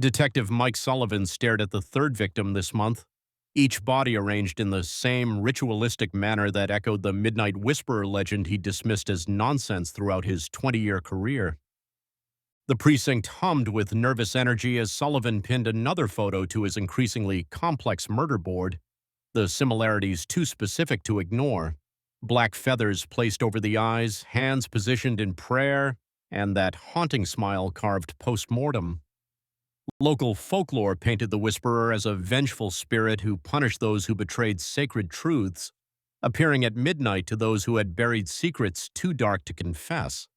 Detective Mike Sullivan stared at the third victim this month, each body arranged in the same ritualistic manner that echoed the Midnight Whisperer legend he dismissed as nonsense throughout his 20-year career. The precinct hummed with nervous energy as Sullivan pinned another photo to his increasingly complex murder board, the similarities too specific to ignore. Black feathers placed over the eyes, hands positioned in prayer, and that haunting smile carved post-mortem. Local folklore painted the Whisperer as a vengeful spirit who punished those who betrayed sacred truths, appearing at midnight to those who had buried secrets too dark to confess.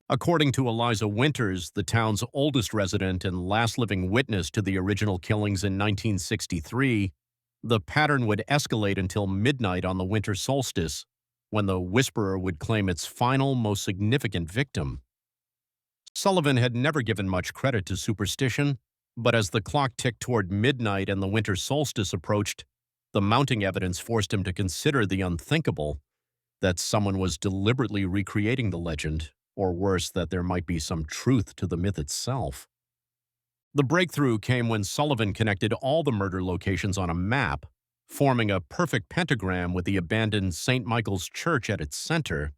According to Eliza Winters, the town's oldest resident and last living witness to the original killings in 1963, the pattern would escalate until midnight on the winter solstice, when the Whisperer would claim its final, most significant victim. Sullivan had never given much credit to superstition, but as the clock ticked toward midnight and the winter solstice approached, the mounting evidence forced him to consider the unthinkable, that someone was deliberately recreating the legend, or worse, that there might be some truth to the myth itself. The breakthrough came when Sullivan connected all the murder locations on a map, forming a perfect pentagram with the abandoned St. Michael's Church at its center,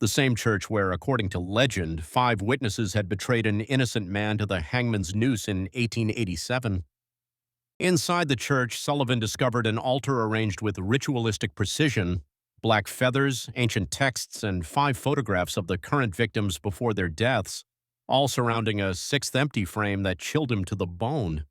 the same church where, according to legend, 5 witnesses had betrayed an innocent man to the hangman's noose in 1887. Inside the church, Sullivan discovered an altar arranged with ritualistic precision, black feathers, ancient texts, and 5 photographs of the current victims before their deaths, all surrounding a 6th empty frame that chilled him to the bone.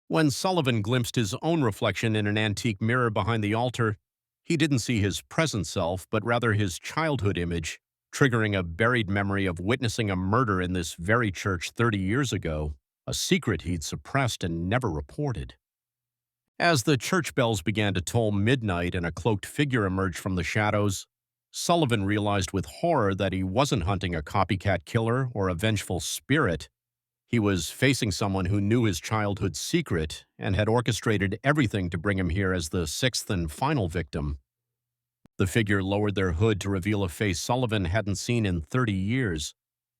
When Sullivan glimpsed his own reflection in an antique mirror behind the altar, he didn't see his present self, but rather his childhood image, triggering a buried memory of witnessing a murder in this very church 30 years ago, a secret he'd suppressed and never reported. As the church bells began to toll midnight and a cloaked figure emerged from the shadows, Sullivan realized with horror that he wasn't hunting a copycat killer or a vengeful spirit. He was facing someone who knew his childhood secret and had orchestrated everything to bring him here as the 6th and final victim. The figure lowered their hood to reveal a face Sullivan hadn't seen in 30 years,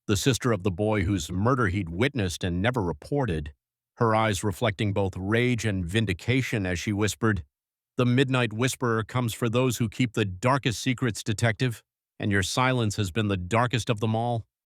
the sister of the boy whose murder he'd witnessed and never reported, her eyes reflecting both rage and vindication as she whispered, "The Midnight Whisperer comes for those who keep the darkest secrets, detective, and your silence has been the darkest of them all."